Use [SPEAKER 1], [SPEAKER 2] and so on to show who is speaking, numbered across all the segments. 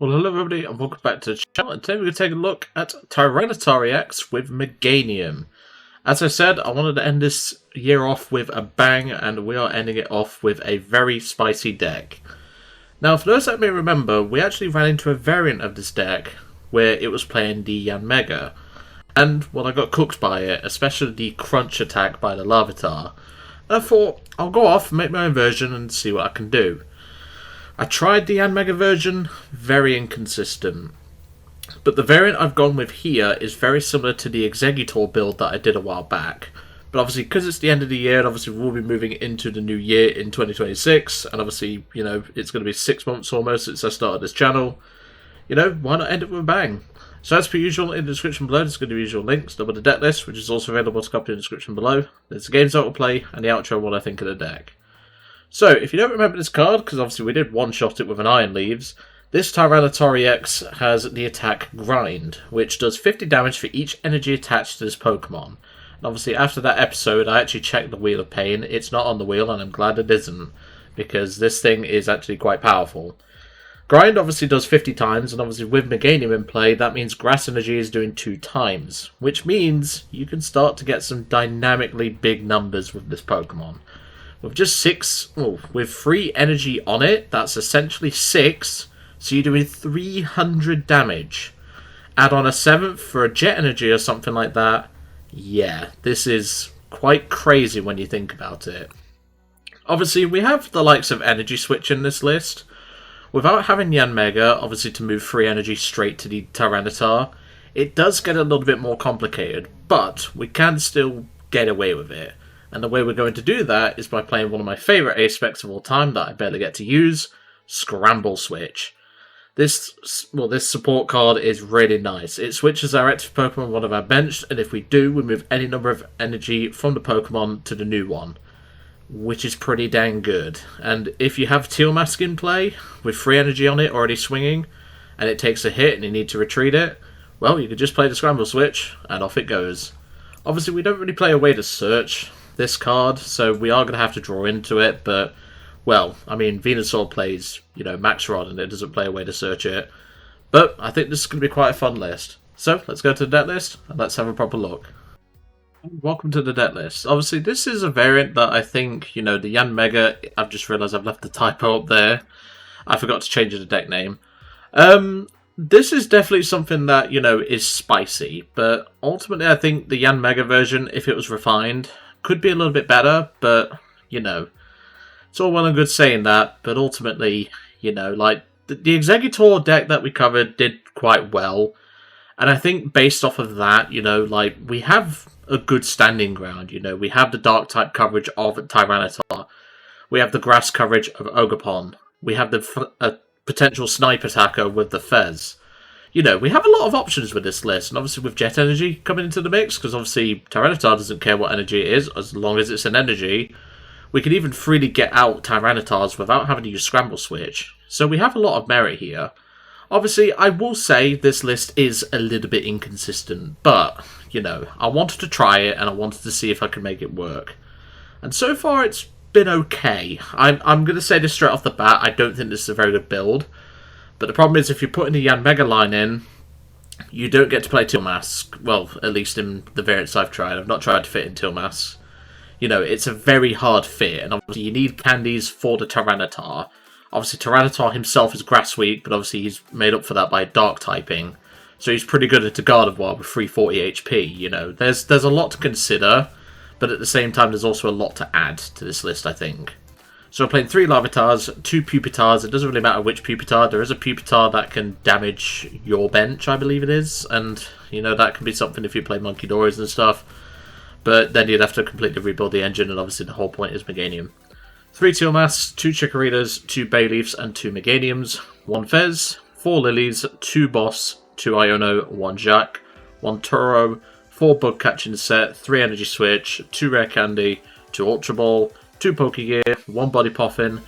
[SPEAKER 1] Well, hello everybody and welcome back to the channel, and today we're going to take a look at Tyranitar EX W Meganium. As I said, I wanted to end this year off with a bang, and we are ending it off with a very spicy deck. Now, for those that may remember, we actually ran into a variant of this deck where it was playing the Meganium MEG, and, well, I got cooked by it, especially the crunch attack by the Larvitar. And I thought, I'll go off and make my own version and see what I can do. I tried the Meganium MEG version, very inconsistent. But the variant I've gone with here is very similar to the Exeggutor build that I did a while back. But obviously, because it's the end of the year, and obviously we'll be moving into the new year in 2026, and obviously, you know, it's going to be 6 months almost since I started this channel, you know, why not end it with a bang? So as per usual, in the description below, there's going to be usual links, double the deck list, which is also available to copy in the description below. There's the games I will play, and the outro what I think of the deck. So, if you don't remember this card, because obviously we did one-shot it with an Iron Leaves, this Tyranitar EX has the attack Grind, which does 50 damage for each energy attached to this Pokemon. And obviously after that episode, I actually checked the Wheel of Pain. It's not on the wheel, and I'm glad it isn't, because this thing is actually quite powerful. Grind obviously does 50 times, and obviously with Meganium in play, that means Grass Energy is doing 2 times, which means you can start to get some dynamically big numbers with this Pokemon. With just 6, with 3 energy on it, that's essentially 6, so you're doing 300 damage. Add on a 7th for a Jet Energy or something like that. Yeah, this is quite crazy when you think about it. Obviously, we have the likes of Energy Switch in this list. Without having Meganium MEG, obviously to move 3 energy straight to the Tyranitar, it does get a little bit more complicated, but we can still get away with it. And the way we're going to do that is by playing one of my favourite aspects of all time that I barely get to use, Scramble Switch. This support card is really nice. It switches our active Pokemon one of our bench, and if we do, we move any number of energy from the Pokemon to the new one, which is pretty dang good. And if you have Teal Mask in play, with 3 energy on it already swinging, and it takes a hit and you need to retreat it, well, you can just play the Scramble Switch, and off it goes. Obviously, we don't really play a way to search this card, so we are going to have to draw into it, but, well, I mean, Venusaur plays, you know, Max Rod, and it doesn't play a way to search it. But I think this is going to be quite a fun list. So, let's go to the deck list, and let's have a proper look. Welcome to the deck list. Obviously, this is a variant that I think, you know, the Meganium MEG, I've just realised I've left the typo up there. I forgot to change the deck name. This is definitely something that, you know, is spicy, but ultimately I think the Meganium MEG version, if it was refined, could be a little bit better, but, you know, it's all well and good saying that, but ultimately, you know, like, the Exeggutor deck that we covered did quite well, and I think based off of that, you know, like, we have a good standing ground, you know, we have the Dark-type coverage of Tyranitar, we have the Grass coverage of Ogerpon, we have the potential Snipe attacker with the Fez. You know, we have a lot of options with this list, and obviously with Jet Energy coming into the mix, because obviously Tyranitar doesn't care what energy it is, as long as it's an energy, we can even freely get out Tyranitars without having to use Scramble Switch. So we have a lot of merit here. Obviously, I will say this list is a little bit inconsistent, but, you know, I wanted to try it, and I wanted to see if I could make it work. And so far, it's been okay. I'm going to say this straight off the bat, I don't think this is a very good build. But the problem is, if you're putting the Meganium MEG line in, you don't get to play Teal Mask. Well, at least in the variants I've tried. I've not tried to fit in Teal Mask. You know, it's a very hard fit, and obviously you need candies for the Tyranitar. Obviously, Tyranitar himself is Grass weak, but obviously he's made up for that by Dark typing. So he's pretty good at the Gardevoir with 340 HP, you know. There's a lot to consider, but at the same time, there's also a lot to add to this list, I think. So we're playing 3 Larvitars, 2 Pupitars. It doesn't really matter which Pupitar. There is a Pupitar that can damage your bench, I believe it is. And, you know, that can be something if you play Monkey Dories and stuff. But then you'd have to completely rebuild the engine, and obviously the whole point is Meganium. 3 Teal Masks, 2 Chikoritas, 2 Bayleefs, and 2 Meganiums. 1 Fez, 4 Lillies, 2 Boss, 2 Iono, 1 Jacq, 1 Turo, 4 Bug Catching Set, 3 Energy Switch, 2 Rare Candy, 2 Ultra Ball, 2 Pokégear, 1 Buddy Poffin,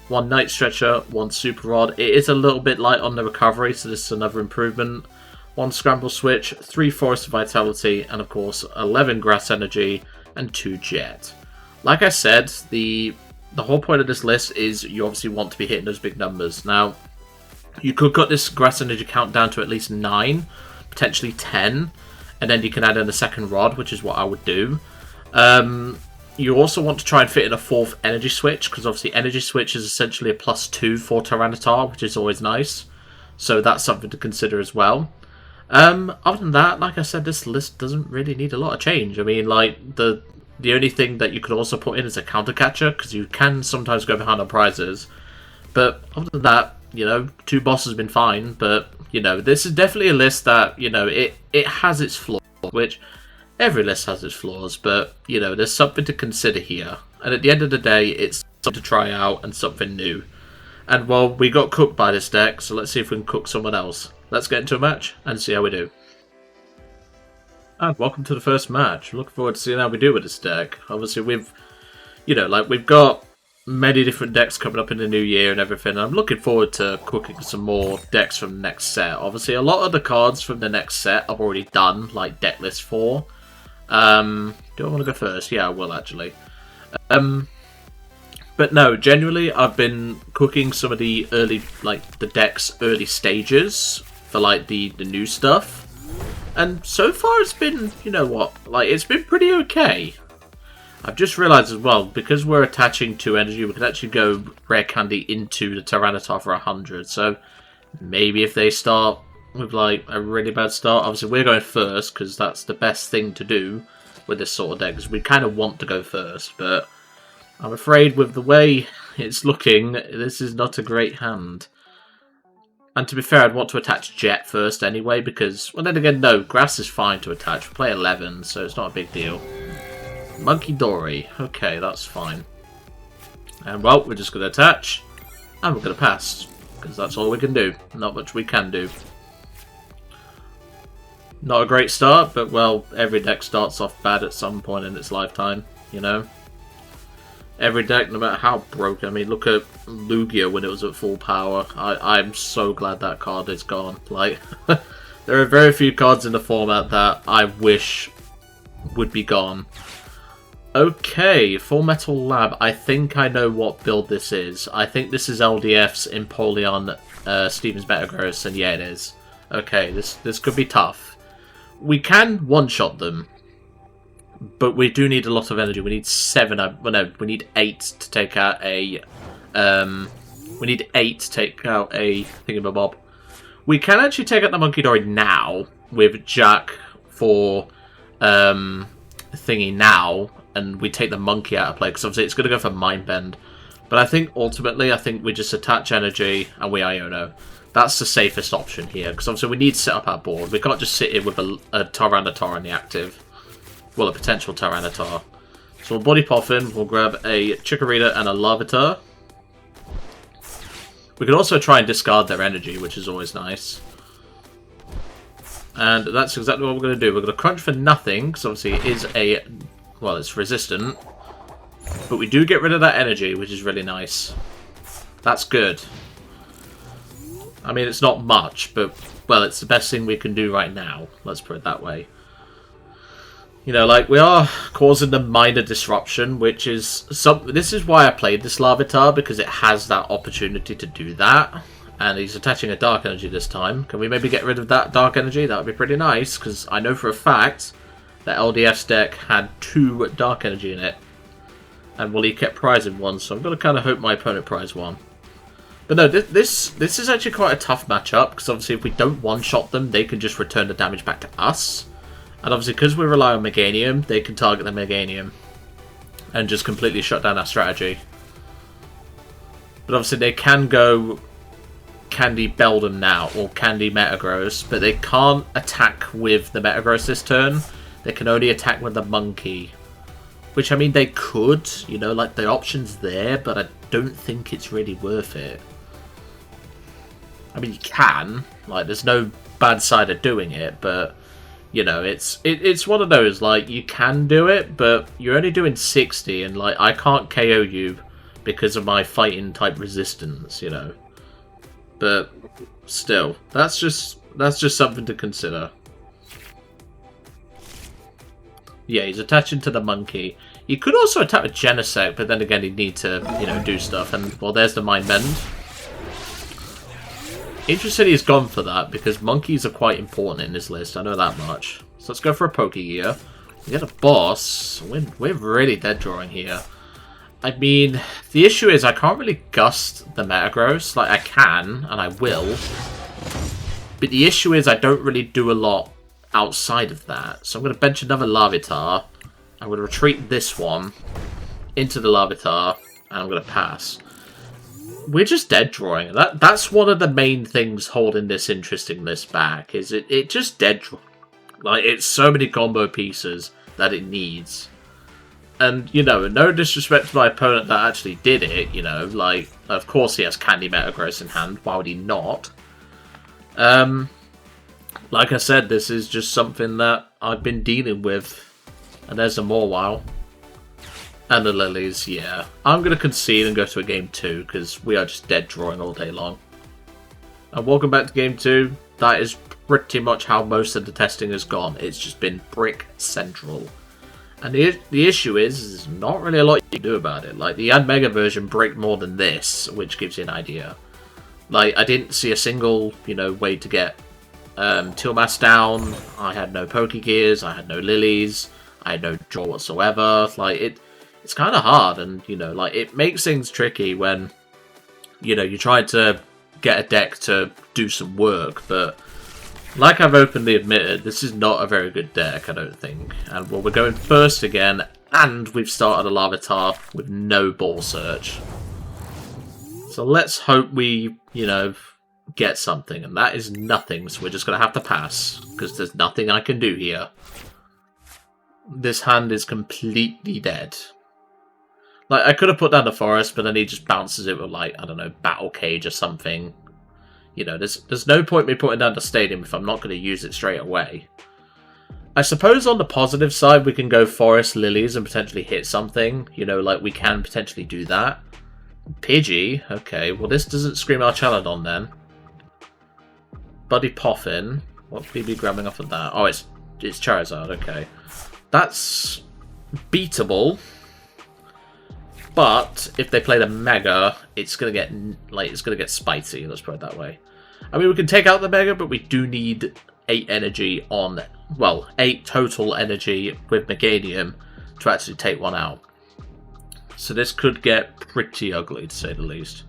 [SPEAKER 1] 1 Night Stretcher, 1 Super Rod. It is a little bit light on the recovery, so this is another improvement. 1 Scramble Switch, 3 Forest of Vitality, and of course 11 Grass Energy, and 2 Jet. Like I said, the whole point of this list is you obviously want to be hitting those big numbers. Now, You could cut this Grass Energy count down to at least 9, potentially 10, and then you can add in a second rod, which is what I would do. You also want to try and fit in a 4th Energy Switch, because obviously Energy Switch is essentially a +2 for Tyranitar, which is always nice. So that's something to consider as well. Other than that, like I said, this list doesn't really need a lot of change. I mean, like, the only thing that you could also put in is a counter catcher, because you can sometimes go behind on prizes. But other than that, you know, 2 bosses have been fine, but, you know, this is definitely a list that, you know, it has its flaws, which every list has its flaws, but, you know, there's something to consider here. And at the end of the day, it's something to try out and something new. And, well, we got cooked by this deck, so let's see if we can cook someone else. Let's get into a match and see how we do. And welcome to the first match. Looking forward to seeing how we do with this deck. Obviously, we've got many different decks coming up in the new year and everything. I'm looking forward to cooking some more decks from the next set. Obviously, a lot of the cards from the next set I've already done, like Decklist 4. Do I want to go first? Yeah, I will, actually. But no, generally, I've been cooking some of the early, like, the deck's early stages for, like, the new stuff. And so far, it's been, you know what, like, it's been pretty okay. I've just realised as well, because we're attaching 2 energy, we can actually go Rare Candy into the Tyranitar for 100. So maybe if they start with, like, a really bad start, obviously we're going first, because that's the best thing to do with this sort of deck, because we kind of want to go first, but I'm afraid with the way it's looking, this is not a great hand. And to be fair, I'd want to attach Jet first anyway, because, well, then again, no, Grass is fine to attach. We play 11, so it's not a big deal. Monkey Dory. Okay, that's fine. And, well, we're just going to attach, and we're going to pass, because that's all we can do. Not much we can do. Not a great start, but, well, every deck starts off bad at some point in its lifetime, you know? Every deck, no matter how broken. I mean, look at Lugia when it was at full power. I'm so glad that card is gone. Like, there are very few cards in the format that I wish would be gone. Okay, Full Metal Lab. I think I know what build this is. I think this is LDF's Empoleon, Stevens Metagross, and yeah, it is. Okay, this could be tough. We can one-shot them, but we do need a lot of energy. We need 7. Well, no, we need 8 to take out a. We need 8 to take out a thingamabob. We can actually take out the Monkey Dory now with Jacq for thingy now, and we take the monkey out of play because obviously it's going to go for Mind Bend. But I think ultimately, I think we just attach energy and we Iono. That's the safest option here because obviously we need to set up our board. We can't just sit here with a Tyranitar in the active. Well, a potential Tyranitar. So we'll Buddy Poffin, we'll grab a Chikorita and a Larvitar. We can also try and discard their energy, which is always nice. And that's exactly what we're going to do. We're going to crunch for nothing, because obviously it is a... Well, it's resistant. But we do get rid of that energy, which is really nice. That's good. I mean, it's not much, but, well, it's the best thing we can do right now. Let's put it that way. You know, like, we are causing the minor disruption, which is... This is why I played this Larvitar, because it has that opportunity to do that. And he's attaching a Dark Energy this time. Can we maybe get rid of that Dark Energy? That would be pretty nice, because I know for a fact that LDF's deck had 2 Dark Energy in it. And, well, he kept prizing one, so I'm going to kind of hope my opponent prize one. But no, this is actually quite a tough matchup, because obviously if we don't one-shot them, they can just return the damage back to us. And obviously, because we rely on Meganium, they can target the Meganium and just completely shut down our strategy. But obviously, they can go Candy Beldum now, or Candy Metagross, but they can't attack with the Metagross this turn. They can only attack with the Monkey. Which, I mean, they could, you know, like, the option's there, but I don't think it's really worth it. I mean, you can. Like, there's no bad side of doing it, but... You know, it's one of those, like, you can do it, but you're only doing 60, and, like, I can't KO you because of my fighting type resistance, you know. But, still, that's just something to consider. Yeah, he's attaching to the monkey. He could also attack with Genesect, but then again, he'd need to, you know, do stuff, and, well, there's the Mind Bend. Interesting he's gone for that, because monkeys are quite important in this list, I know that much. So let's go for a Pokégear. We get a boss. We're really dead drawing here. I mean, the issue is I can't really gust the Metagross. Like, I can, and I will. But the issue is I don't really do a lot outside of that. So I'm going to bench another Larvitar. I'm going to retreat this one into the Larvitar, and I'm going to pass. We're just dead drawing. That's one of the main things holding this interesting list back, is it just dead draws. Like, it's so many combo pieces that it needs. And, you know, no disrespect to my opponent that actually did it, you know, like, of course he has Candy Metagross in hand, why would he not? Like I said, this is just something that I've been dealing with. And there's a Mawile. And the Lillies, yeah. I'm going to concede and go to a game 2, because we are just dead drawing all day long. And welcome back to game 2. That is pretty much how most of the testing has gone. It's just been brick central. And the issue is there's not really a lot you can do about it. Like, the Mega version bricked more than this, which gives you an idea. Like, I didn't see a single, you know, way to get Teal down. I had no Pokégears, I had no Lillies, I had no draw whatsoever. Like, it's kind of hard, and, you know, like, it makes things tricky when, you know, you're trying to get a deck to do some work, but like I've openly admitted, this is not a very good deck, I don't think. And, well, we're going first again, and we've started a Larvitar with no ball search. So let's hope we, you know, get something, and that is nothing, so we're just going to have to pass, because there's nothing I can do here. This hand is completely dead. Like, I could have put down the Forest, but then he just bounces it with, like, I don't know, Battle Cage or something. You know, there's no point me putting down the Stadium if I'm not going to use it straight away. I suppose on the positive side, we can go Forest Lilies and potentially hit something. You know, like, we can potentially do that. Pidgey, okay, well, this doesn't scream Archaludon then. Buddy Poffin, what BB grabbing off of that? Oh, it's Charizard, okay. That's beatable. But if they play the Mega, it's gonna get spicy. Let's put it that way. I mean, we can take out the Mega, but we do need 8 energy on, well, 8 total energy with Meganium to actually take one out. So this could get pretty ugly, to say the least.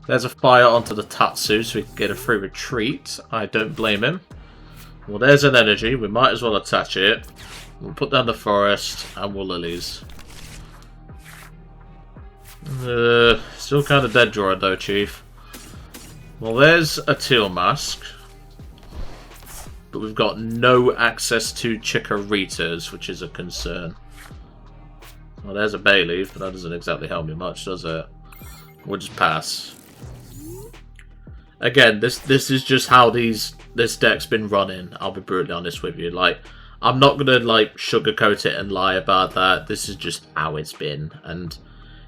[SPEAKER 1] There's a fire onto the Tatsu, so we can get a free retreat. I don't blame him. Well, there's an energy. We might as well attach it. We'll put down the Forest, and we'll Lilies. Still kind of dead drawing though, Chief. Well, there's a Teal Mask. But we've got no access to Chikoritas, which is a concern. Well, there's a Bayleef, but that doesn't exactly help me much, does it? We'll just pass. Again, this is just how this deck's been running, I'll be brutally honest with you. Like, I'm not gonna, like, sugarcoat it and lie about that. This is just how it's been, and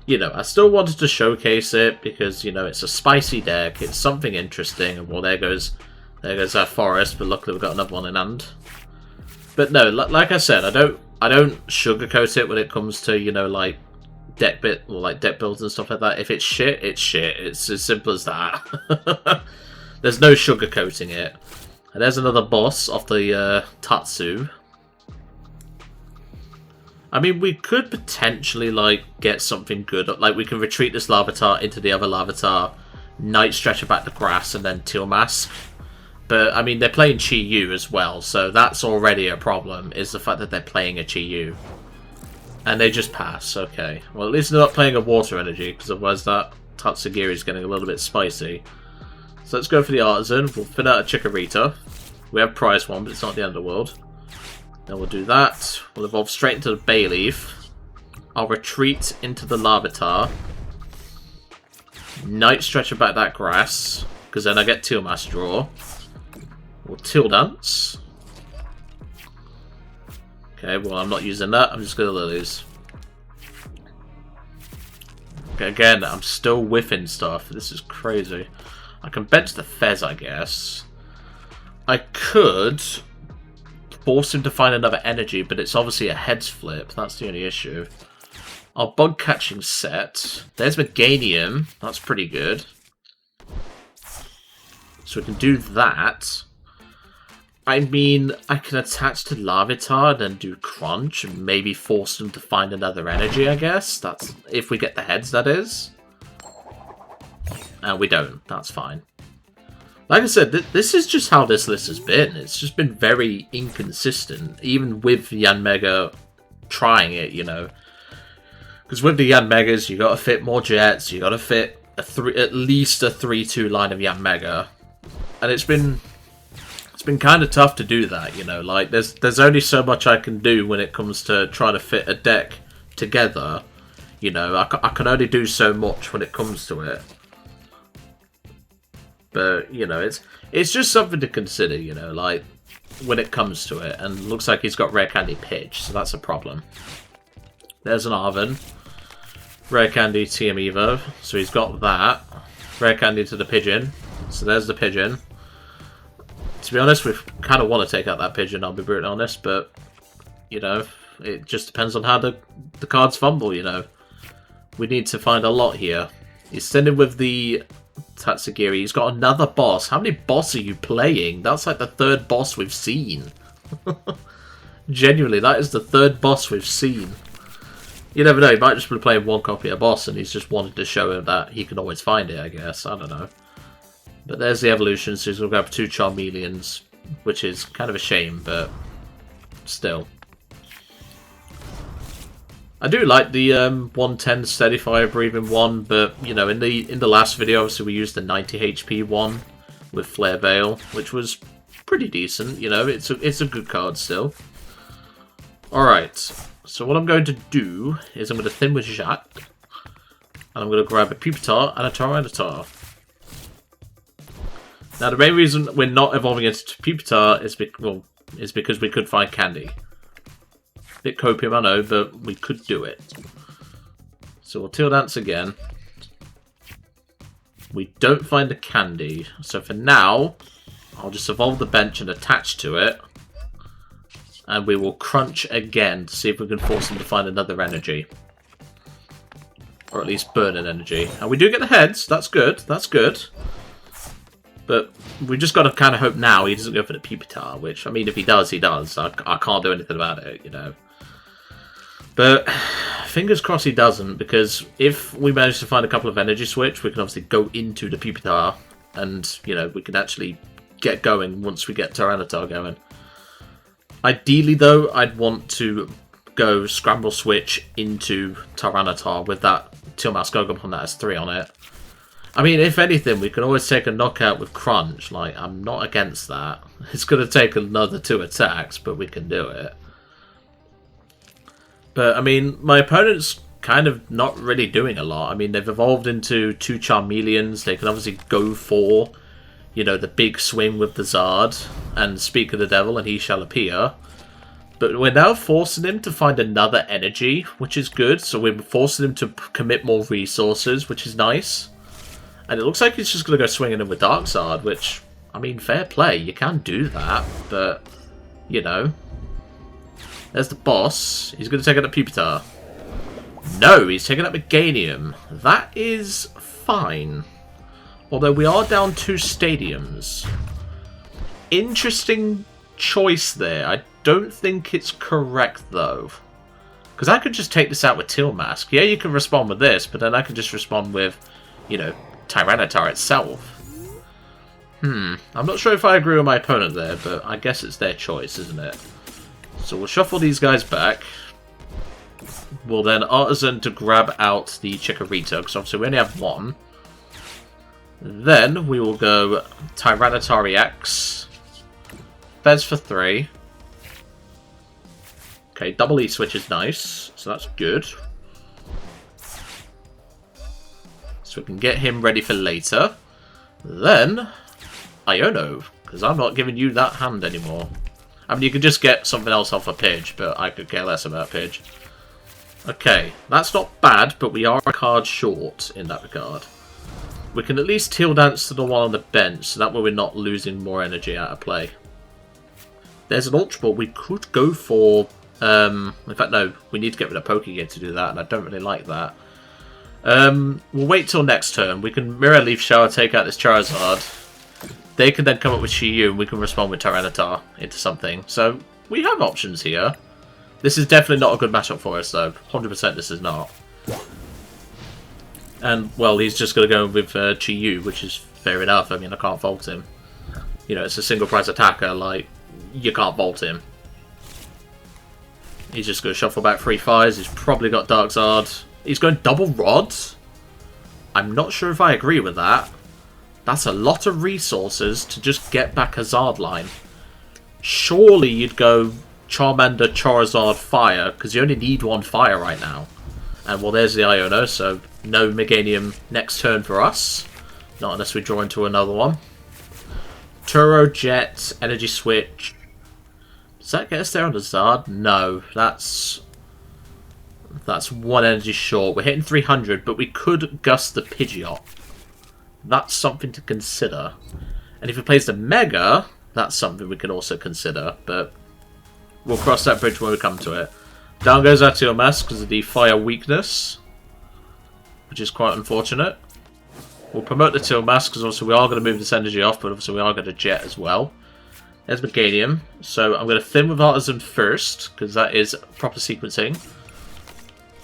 [SPEAKER 1] you know, I still wanted to showcase it because, you know, it's a spicy deck, it's something interesting, and well, there goes our Forest, but luckily we've got another one in hand. But no, like I said, I don't sugarcoat it when it comes to, you know, like, deck builds and stuff like that. If it's shit, it's shit. It's as simple as that. There's no sugarcoating it. And there's another boss off the Tatsu. I mean, we could potentially, like, get something good. Like, we can retreat this Larvitar into the other Larvitar, Night Stretcher back to Grass, and then Teal Mask. But, I mean, they're playing Chi-Yu as well, so that's already a problem, is the fact that they're playing a Chi-Yu. And they just pass, okay. Well, at least they're not playing a Water Energy, because otherwise that Tatsugiri is getting a little bit spicy. So let's go for the Artisan. We'll fit out a Chikorita. We have prize one, but it's not the end of the world. Then we'll do that. We'll evolve straight into the Bayleef. I'll retreat into the Larvitar. Night Stretcher back that Grass, because then I get Teal Mask draw. We'll Teal Dance. Okay, well, I'm not using that. I'm just going to Lilies. Okay, again, I'm still whiffing stuff. This is crazy. I can bench the Fez, I guess. I could force him to find another energy, but it's obviously a heads flip. That's the only issue. Our bug catching set. There's Meganium. That's pretty good. So we can do that. I mean, I can attach to Larvitar and do Crunch and maybe force them to find another energy, I guess. That's if we get the heads, that is. And we don't. That's fine. Like I said, this is just how this list has been. It's just been very inconsistent, even with Yanmega trying it, you know. Because with the Yanmegas, you got to fit more Jets, you got to fit at least a 3-2 line of Yanmega. And it's been kind of tough to do that, you know. Like, there's only so much I can do when it comes to trying to fit a deck together. You know, I can only do so much when it comes to it. But, you know, it's just something to consider, you know, like, when it comes to it. And it looks like he's got Rare Candy Pitch, so that's a problem. There's an Arven. Rare Candy TM Evo, so he's got that. Rare Candy to the Pigeon, so there's the Pigeon. To be honest, we kind of want to take out that Pigeon, I'll be brutally honest, but, you know, it just depends on how the cards fumble, you know. We need to find a lot here. He's sending with the Tatsugiri. He's got another boss. How many boss are you playing? That's like the third boss we've seen. Genuinely, that is the third boss we've seen. You never know, he might just be playing one copy of boss and he's just wanted to show him that he can always find it, I guess. I don't know. But there's the evolution, so he's going to grab 2 Charmeleons, which is kind of a shame, but still. I do like the 110 Steady Fire Breathing one, but, you know, in the last video, obviously, we used the 90 HP one with Flare Veil, which was pretty decent, you know, it's a good card still. Alright, so what I'm going to do is I'm going to thin with Jacq, and I'm going to grab a Pupitar and a Tyranitar. Now, the main reason we're not evolving into Pupitar is because we could find Candy. Bit copium, I know, but we could do it. So we'll Teal Dance again. We don't find the Candy, so for now, I'll just evolve the bench and attach to it. And we will Crunch again to see if we can force him to find another energy. Or at least burn an energy. And we do get the heads, that's good, that's good. But we just got to kind of hope now he doesn't go for the Pupitar, which, I mean, if he does, he does. I can't do anything about it, you know. But fingers crossed he doesn't, because if we manage to find a couple of Energy Switch, we can obviously go into the Pupitar, and, you know, we can actually get going once we get Tyranitar going. Ideally, though, I'd want to go Scramble Switch into Tyranitar with that Teal Mask Ogerpon that has 3 on it. I mean, if anything, we can always take a knockout with Crunch. Like, I'm not against that. It's going to take another 2 attacks, but we can do it. But, I mean, my opponent's kind of not really doing a lot. I mean, they've evolved into 2 Charmeleons. They can obviously go for, you know, the big swing with the Zard and Speak of the Devil and He Shall Appear. But we're now forcing him to find another energy, which is good. So we're forcing him to commit more resources, which is nice. And it looks like he's just going to go swinging in with Dark Zard, which, I mean, fair play. You can do that, but, you know. There's the boss. He's going to take out a Pupitar. No, he's taking out Meganium. That is fine. Although we are down 2 stadiums. Interesting choice there. I don't think it's correct, though. Because I could just take this out with Teal Mask. Yeah, you can respond with this, but then I can just respond with, you know, Tyranitar itself. I'm not sure if I agree with my opponent there, but I guess it's their choice, isn't it? So we'll shuffle these guys back. We'll then Artisan to grab out the Chikorita, because obviously we only have 1. Then we will go Tyranitar EX. Fez for 3. Okay, double E switch is nice, so that's good. So we can get him ready for later. Then, Iono, because I'm not giving you that hand anymore. I mean, you could just get something else off a Pidge, but I could care less about Pidge. Okay, that's not bad, but we are a card short in that regard. We can at least Teal Dance to the one on the bench, so that way we're not losing more energy out of play. There's an Ultra Ball. We could go for... in fact, no, we need to get rid of Pokégear to do that, and I don't really like that. We'll wait till next turn. We can Mirror Leaf Shower, take out this Charizard. they can then come up with Chi-Yu, and we can respond with Tyranitar into something. So we have options here. This is definitely not a good matchup for us, though. 100% this is not. And, well, he's just going to go with Chi-Yu, which is fair enough. I mean, I can't fault him. You know, it's a single price attacker, like, you can't vault him. He's just going to shuffle back 3 fires. He's probably got Dark Zard. He's going double Rod. I'm not sure if I agree with that. That's a lot of resources to just get back a Zard line. Surely you'd go Charmander, Charizard, Fire, because you only need 1 Fire right now. And, well, there's the Iono, so no Meganium next turn for us. Not unless we draw into another one. Turo, Jet, Energy Switch. Does that get us there on the Zard? No, that's 1 energy short. We're hitting 300, but we could gust the Pidgeot. That's something to consider. And if he plays the Mega, that's something we can also consider, but we'll cross that bridge when we come to it. Down goes our Teal Mask because of the fire weakness, which is quite unfortunate. We'll promote the Teal Mask because obviously we are going to move this energy off, but obviously we are going to Jet as well. There's Meganium. So I'm going to Thin with Artisan first, because that is proper sequencing.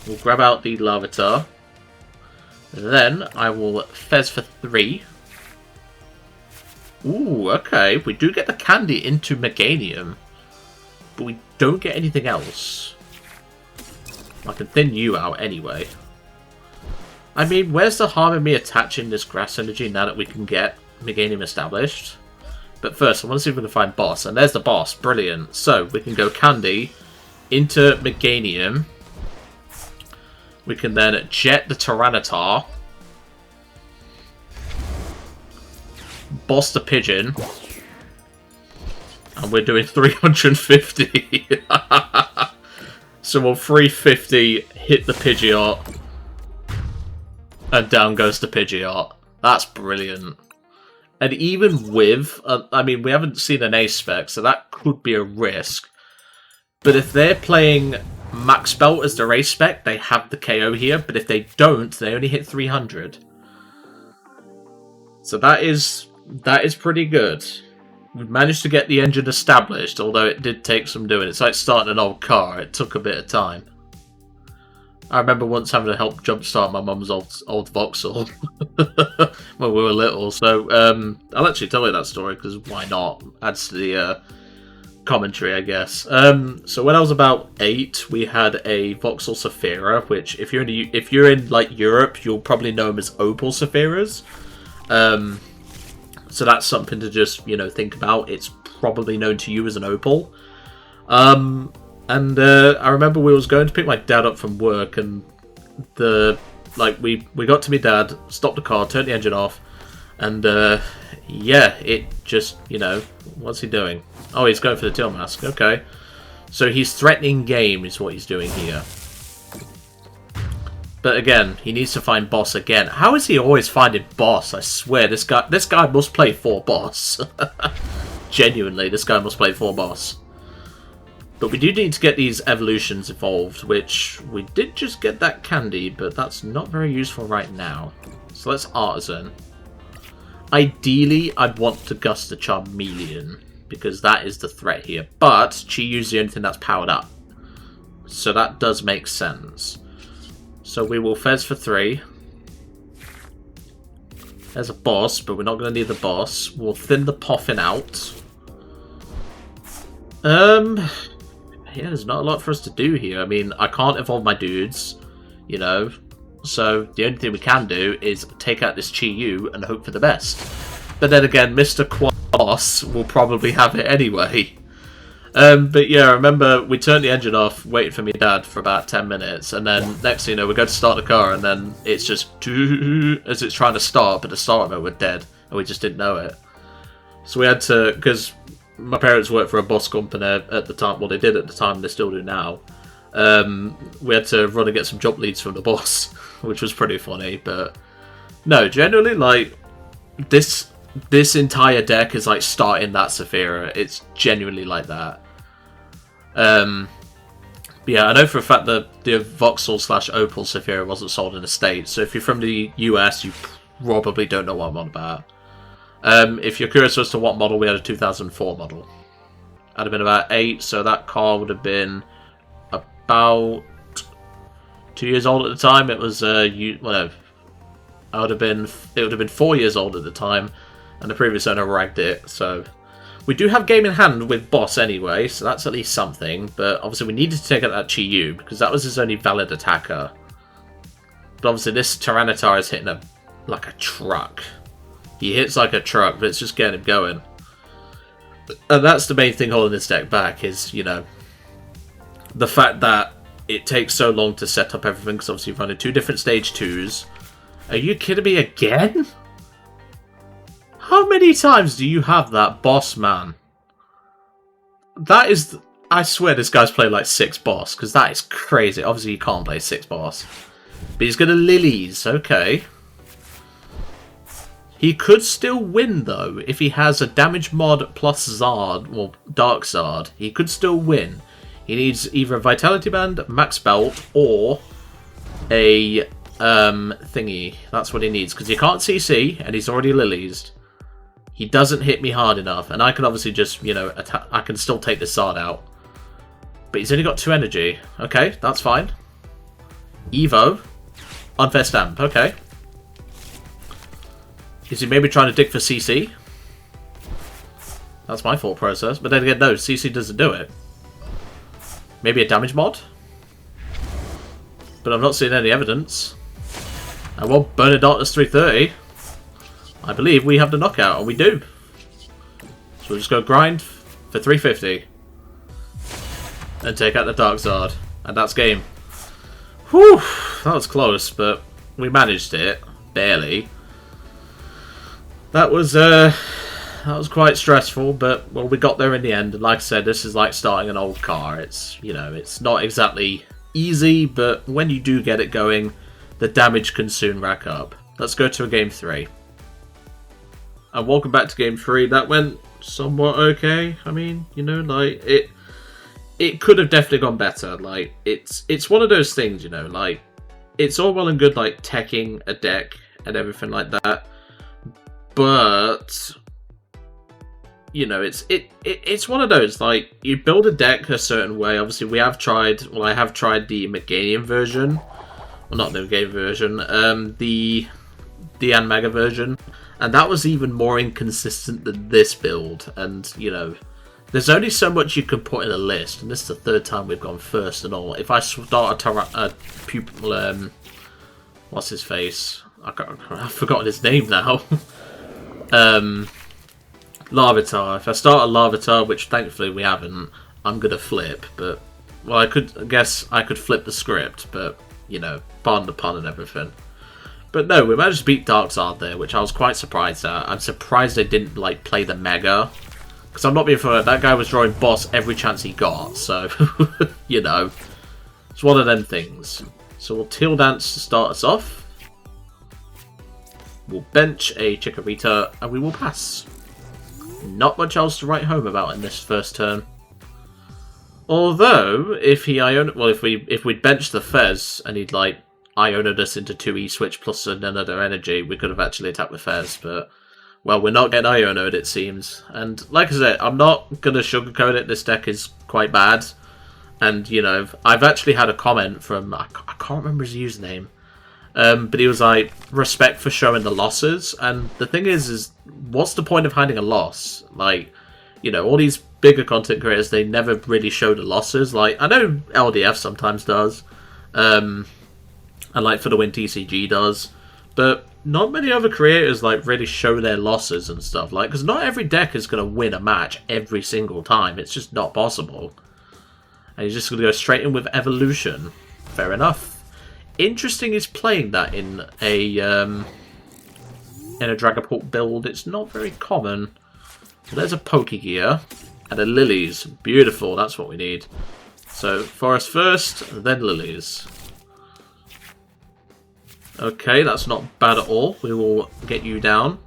[SPEAKER 1] We'll grab out the Larvitar. Then I will Fez for 3. Ooh, okay. We do get the candy into Meganium, but we don't get anything else. I can thin you out anyway. I mean, where's the harm in me attaching this Grass Energy now that we can get Meganium established? But first, I want to see if we can find boss. And there's the boss. Brilliant. So, we can go Candy into Meganium. We can then Jet the Tyranitar. Boss the Pigeon. And we're doing 350. So we'll 350, hit the Pidgeot. And down goes the Pidgeot. That's brilliant. And even with, I mean, we haven't seen an ace spec, so that could be a risk. But if they're playing Max Belt as their ace spec, they have the KO here. But if they don't, they only hit 300. So that is pretty good. We've managed to get the engine established, although it did take some doing. It's like starting an old car. It took a bit of time. I remember once having to help jumpstart my mum's old Vauxhall when we were little. So I'll actually tell you that story because why not? Adds to the commentary, I guess. So when I was about 8, we had a Vauxhall Saphira, which if you're in like Europe, you'll probably know them as Opal Saphiras. So that's something to just think about. It's probably known to you as an Opal. And I remember we was going to pick my dad up from work, and we got to my dad, stopped the car, turned the engine off, and yeah, it just what's he doing? Oh, he's going for the Teal Mask. Okay, so he's threatening game is what he's doing here. But again, he needs to find boss again. How is he always finding boss? I swear, this guy must play 4 boss. Genuinely, this guy must play 4 boss. But we do need to get these evolutions evolved, which we did just get that candy, but that's not very useful right now. So let's Artisan. Ideally, I'd want to gust the Charmeleon, because that is the threat here. But Chi-Yu's the only thing that's powered up. So that does make sense. So we will Fez for 3. There's a boss, but we're not going to need the boss. We'll thin the Poffin out. Yeah, there's not a lot for us to do here. I mean, I can't evolve my dudes, so the only thing we can do is take out this Chi-Yu and hope for the best. But then again, Mr. Quass will probably have it anyway. But yeah, I remember we turned the engine off, waited for me dad for about 10 minutes, and then next thing you know, we go to start the car, and then it's just as it's trying to start, but the start of it, we're dead, and we just didn't know it. So we had to, because my parents worked for a bus company at the time, well they did at the time, they still do now, we had to run and get some jump leads from the boss, which was pretty funny, but no, generally, like, this entire deck is like starting that Saphira. It's genuinely like that. But yeah, I know for a fact that the Vauxhall / Opal Saphira wasn't sold in the States, so if you're from the US, you probably don't know what I'm on about. If you're curious as to what model, we had a 2004 model. I'd have been about 8, so that car would have been about 2 years old at the time. It was whatever. It would have been 4 years old at the time, and the previous owner ragged it. So we do have game in hand with Boss anyway, so that's at least something. But obviously we needed to take out that Chi-Yu because that was his only valid attacker. But obviously this Tyranitar is hitting like a truck. He hits like a truck, but it's just getting him going. And that's the main thing holding this deck back is, you know, the fact that it takes so long to set up everything because obviously you're running 2 different stage 2s. Are you kidding me again? How many times do you have that boss, man? That is... I swear this guy's played like 6 boss, because that is crazy. Obviously you can't play 6 boss. But he's got a Lillies, okay. He could still win, though, if he has a damage mod plus Zard, or Dark Zard. He could still win. He needs either a Vitality Band, Max Belt, or a thingy. That's what he needs, because he can't CC, and he's already Lillies'd. He doesn't hit me hard enough, and I can obviously just, you know, attack. I can still take this Zard out. But he's only got 2 energy. Okay, that's fine. Evo. Unfair Stamp, okay. Is he maybe trying to dig for CC? That's my thought process. But then again, no, CC doesn't do it. Maybe a damage mod? But I've not seen any evidence. And well, Burning Darkness 330. I believe we have the knockout, and we do. So we'll just go grind for 350. And take out the Dark Zard. And that's game. Whew! That was close, but we managed it. Barely. That was quite stressful, but well, we got there in the end. And like I said, this is like starting an old car. It's, you know, it's not exactly easy, but when you do get it going, the damage can soon rack up. Let's go to a game 3. And welcome back to game 3. That went somewhat okay. I mean, you know, like it could have definitely gone better. Like it's one of those things, you know, like it's all well and good like teching a deck and everything like that. But you know, it's one of those, like, you build a deck a certain way. Obviously, I have tried the Meganium version. Well, not the Meganium version, the Mega version. And that was even more inconsistent than this build. And, you know, there's only so much you can put in a list. And this is the 3rd time we've gone first and all. If I start a pupil, what's his face? I've forgotten his name now. Larvitar. If I start a Larvitar, which thankfully we haven't, I'm gonna flip. But well, I guess I could flip the script, but you know, pardon the pun and everything. But no, we managed to beat Darkzard there, which I was quite surprised at. I'm surprised they didn't like play the Mega, because I'm not being funny. That guy was drawing boss every chance he got, so you know, it's one of them things. So we'll Teal Dance to start us off. We'll bench a Chikorita, and we will pass. Not much else to write home about in this first turn. Although, if we'd benched the Fez and he'd like Iono'd us into 2 E-Switch plus another energy, we could have actually attacked the Fez, but well, we're not getting Iono'd, it seems. And like I said, I'm not gonna sugarcoat it. This deck is quite bad, and you know, I've actually had a comment from I can't remember his username. But he was like, respect for showing the losses. And the thing is what's the point of hiding a loss? Like, you know, all these bigger content creators, they never really show the losses. Like, I know LDF sometimes does. And like For the Win TCG does. But not many other creators like really show their losses and stuff. Like, because not every deck is going to win a match every single time. It's just not possible. And you're just going to go straight in with Evolution. Fair enough. Interesting is playing that in a Dragapult build. It's not very common. So there's a Pokégear and a Lillies. Beautiful, that's what we need. So Forest first, then Lillies. Okay, that's not bad at all. We will get you down.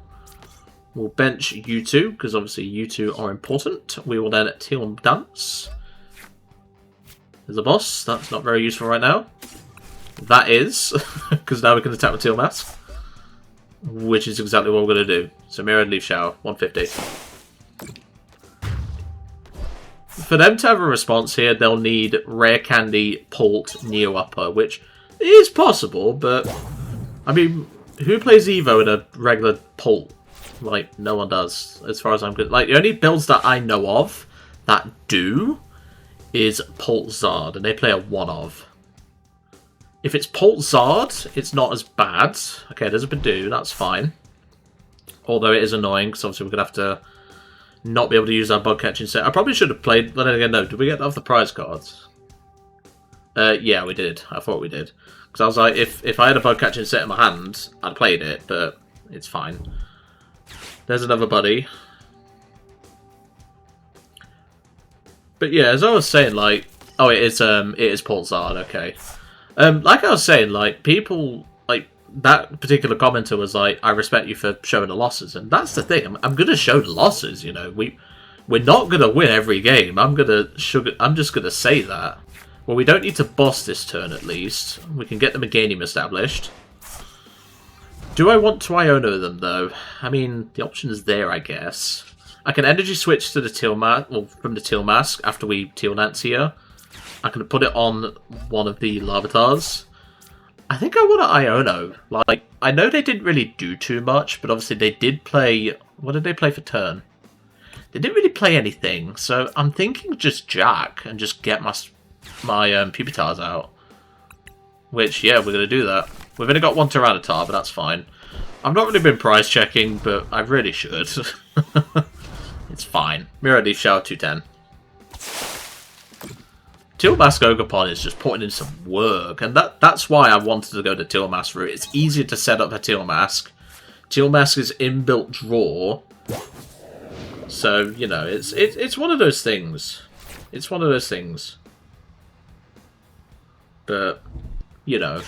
[SPEAKER 1] We'll bench you two, because obviously you two are important. We will then Teal Dance. There's a boss. That's not very useful right now. That is, because now we can attack with Teal Mask. which is exactly what we're going to do. So Mirror and Leaf Shower, 150. For them to have a response here, they'll need Rare Candy, Pult, Neo Upper, which is possible, but I mean, who plays Evo in a regular Pult? Like, no one does, as far as I'm good. Like, the only builds that I know of that do is Pult Zard, and they play a 1-of. If it's Pult Zard, it's not as bad. Okay, there's a Badoo, that's fine. Although it is annoying, because obviously we're going to have to not be able to use our bug catching set. I probably should have played, but then again, no. Did we get off the prize cards? Yeah, we did. I thought we did. Because I was like, if I had a bug catching set in my hand, I'd played it, but it's fine. There's another buddy. But yeah, as I was saying, like, oh, it is Pulsar, okay. Like I was saying, like, people, like, that particular commenter was like, I respect you for showing the losses, and that's the thing. I'm gonna show the losses, you know. We're not gonna win every game. I'm just gonna say that. Well, we don't need to boss this turn, at least. We can get the Meganium established. Do I want to Iono them, though? I mean, the option is there, I guess. I can Energy Switch to the Teal Mask, well, from the Teal Mask, after we Teal Nance here. I can put it on one of the Larvitars. I think I want to Iono. Like, I know they didn't really do too much, but obviously they did play... What did they play for turn? They didn't really play anything, so I'm thinking just Jacq and just get my Pupitars out. Which, yeah, we're going to do that. We've only got one Tyranitar, but that's fine. I've not really been prize checking, but I really should. It's fine. Mirror Leaf Shower 210. Teal Mask Ogerpon is just putting in some work, and that's why I wanted to go the Teal Mask route. It's easier to set up a Teal Mask. Teal Mask is inbuilt draw, so you know it's one of those things. It's one of those things. But you know,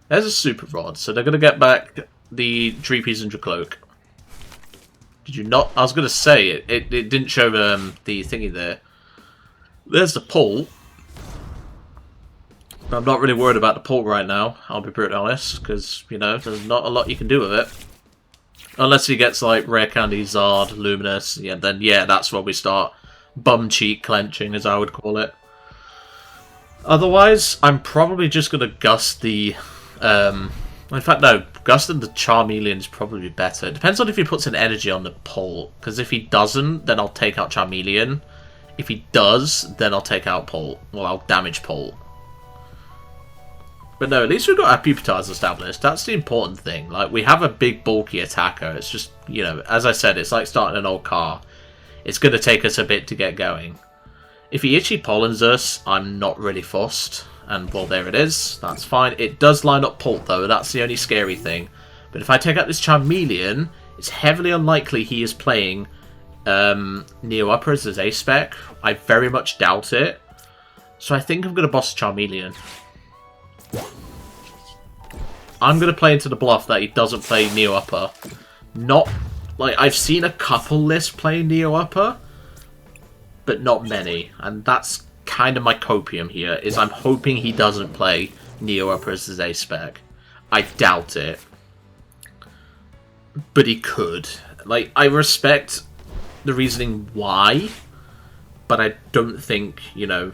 [SPEAKER 1] there's a Super Rod, so they're gonna get back the Dreepies and Dracloak. Did you not? I was gonna say it didn't show the thingy there. There's the pull. I'm not really worried about the pull right now, I'll be brutally honest, because, you know, there's not a lot you can do with it. Unless he gets, like, Rare Candy, Zard, Luminous, yeah, then, yeah, that's when we start bum cheek clenching, as I would call it. Otherwise, I'm probably just going to gust the... in fact, no, gusting the Charmeleon is probably better. It depends on if he puts an energy on the pull, because if he doesn't, then I'll take out Charmeleon. If he does, then I'll take out Pull. Well, I'll damage Pull. But no, at least we've got our Pupitars established. That's the important thing. Like, we have a big, bulky attacker. It's just, you know, as I said, it's like starting an old car. It's going to take us a bit to get going. If he Itchy Pollens us, I'm not really fussed. And, well, there it is. That's fine. It does line up Pult, though. That's the only scary thing. But if I take out this Charmeleon, it's heavily unlikely he is playing Neo Upper as his A-Spec. I very much doubt it. So I think I'm going to boss Charmeleon. I'm going to play into the bluff that he doesn't play Neo Upper. Not, like, I've seen a couple lists play Neo Upper, but not many. And that's kind of my copium here, is I'm hoping he doesn't play Neo Upper as his A-Spec. I doubt it. But he could. Like, I respect the reasoning why, but I don't think, you know,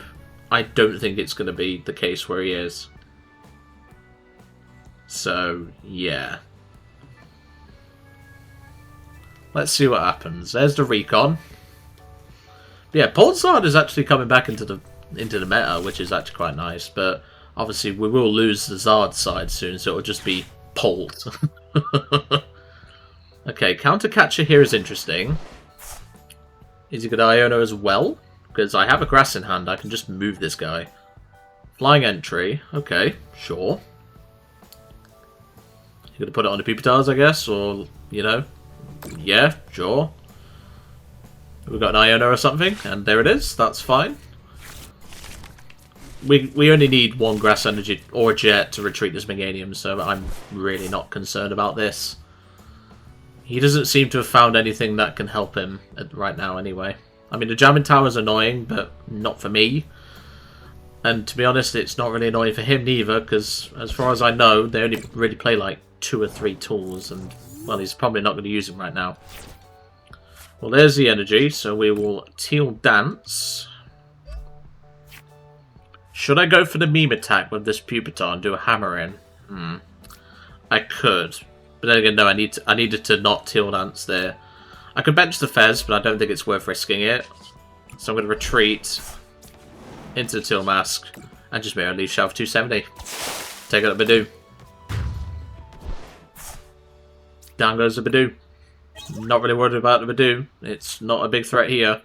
[SPEAKER 1] I don't think it's going to be the case where he is. So, yeah. Let's see what happens. There's the recon. Yeah, Pulsar is actually coming back into the meta, which is actually quite nice. But obviously, we will lose the Zard side soon, so it'll just be Pult. Okay, Counter Catcher here is interesting. Is he going to Iono as well? Because I have a Grass in hand, I can just move this guy. Flying Entry. Okay, sure. You're going to put it on the Pupitars, I guess, or, you know, yeah, sure. We've got an Iono or something, and there it is, that's fine. We only need one Grass Energy or Jet to retreat this Meganium, so I'm really not concerned about this. He doesn't seem to have found anything that can help him right now, anyway. I mean, the Jamming Tower is annoying, but not for me. And to be honest, it's not really annoying for him neither, because as far as I know, they only really play like 2 or 3 tools, and Well, he's probably not going to use him right now. Well, there's the energy, so we will Teal Dance. Should I go for the meme attack with this Pupitar and do a hammer in? I could. But then again, no, I needed to not Teal Dance there. I could bench the Fez, but I don't think it's worth risking it. So I'm going to retreat into the Teal Mask and just merely shove 270. Take out a Badoo. Down goes the Badoo. Not really worried about the Badoo. It's not a big threat here.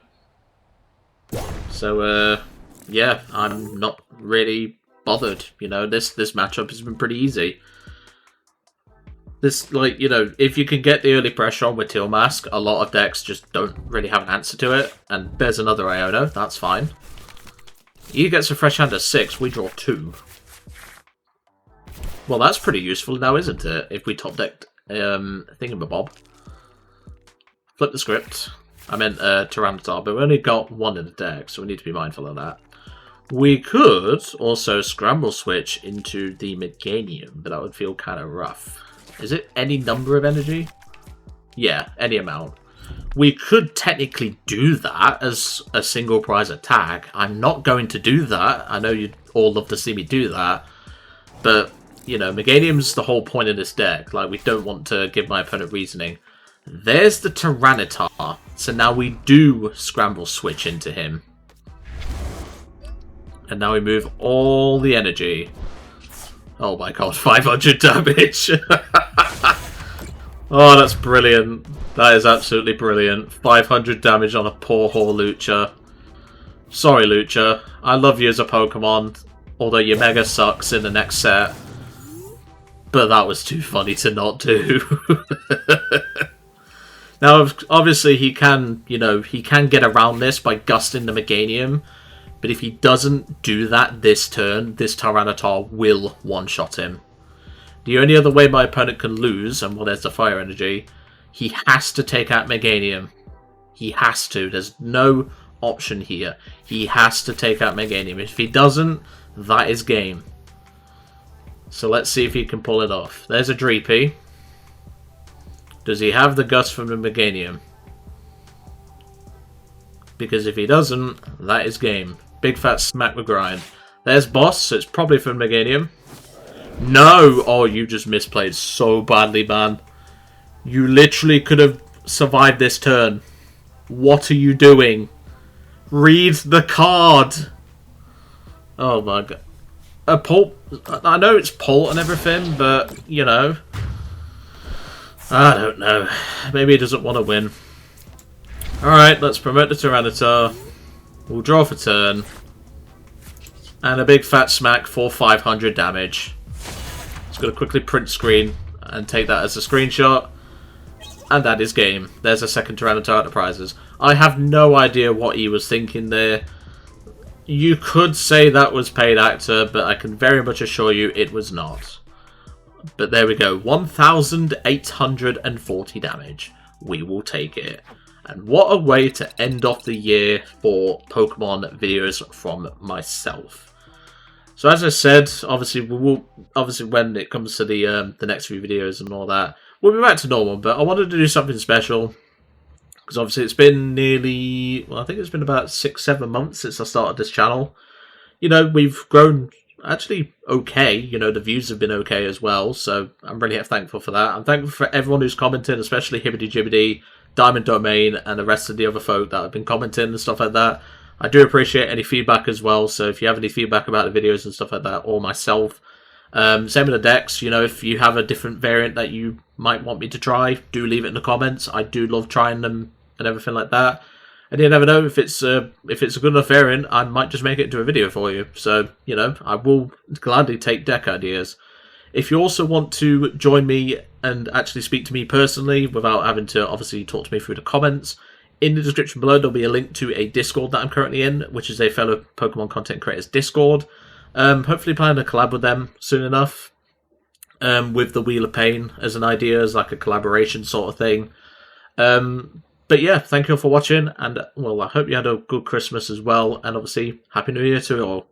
[SPEAKER 1] So, yeah, I'm not really bothered. You know, this matchup has been pretty easy. This, like, you know, if you can get the early pressure on with Teal Mask, a lot of decks just don't really have an answer to it. And there's another Iono, that's fine. He gets a fresh hand of 6, we draw 2. Well, that's pretty useful now, isn't it? If we top decked Thingamabob. Flip the script. I meant Tyranitar, but we only got 1 in the deck, so we need to be mindful of that. We could also Scramble Switch into the Meganium, but that would feel kind of rough. Is it any number of energy? Yeah, any amount. We could technically do that as a single prize attack. I'm not going to do that. I know you'd all love to see me do that. But, you know, Meganium's the whole point of this deck. Like, we don't want to give my opponent reasoning. There's the Tyranitar. So now we do Scramble Switch into him. And now we move all the energy. Oh my god, 500 damage. Oh, that's brilliant. That is absolutely brilliant. 500 damage on a poor Lucha. Sorry, Lucha. I love you as a Pokemon, although your Mega sucks in the next set. But that was too funny to not do. Now, obviously, he can, you know, he can get around this by gusting the Meganium. But if he doesn't do that this turn, this Tyranitar will one-shot him. The only other way my opponent can lose, and well, there's the fire energy, he has to take out Meganium. He has to. There's no option here. He has to take out Meganium. If he doesn't, that is game. So let's see if he can pull it off. There's a Dreepy. Does he have the Gust from the Meganium? Because if he doesn't, that is game. Big fat smack the grind. There's Boss, so it's probably from Meganium. No! Oh, you just misplayed so badly, man. You literally could have survived this turn. What are you doing? Read the card! Oh my god. A Pult... I know it's Pult and everything, but, you know... I don't know. Maybe he doesn't want to win. Alright, let's promote the Tyranitar. We'll draw for turn. And a big fat smack for 500 damage. Just going to quickly print screen and take that as a screenshot. And that is game. There's a second Tyranitar at the prizes. I have no idea what he was thinking there. You could say that was paid actor, but I can very much assure you it was not. But there we go. 1,840 damage. We will take it. And what a way to end off the year for Pokemon videos from myself. So as I said, obviously when it comes to the next few videos and all that, we'll be back to normal. But I wanted to do something special because obviously it's been nearly, well, I think it's been about 6-7 months since I started this channel. You know, we've grown actually okay. You know, the views have been okay as well. So I'm really thankful for that. I'm thankful for everyone who's commented, especially Hibbity Jibbity, Diamond Domain, and the rest of the other folk that have been commenting and stuff like that. I do appreciate any feedback as well, so if you have any feedback about the videos and stuff like that, or myself, same with the decks, you know, if you have a different variant that you might want me to try, do leave it in the comments. I do love trying them and everything like that. And you never know, if it's a good enough variant, I might just make it into a video for you. So, you know, I will gladly take deck ideas. If you also want to join me and actually speak to me personally without having to obviously talk to me through the comments, in the description below there'll be a link to a Discord that I'm currently in, which is a fellow Pokemon content creators Discord. Hopefully planning to collab with them soon enough, with the Wheel of Pain as an idea, as like a collaboration sort of thing. But yeah, thank you all for watching, and well, I hope you had a good Christmas as well, and obviously Happy New Year to you all.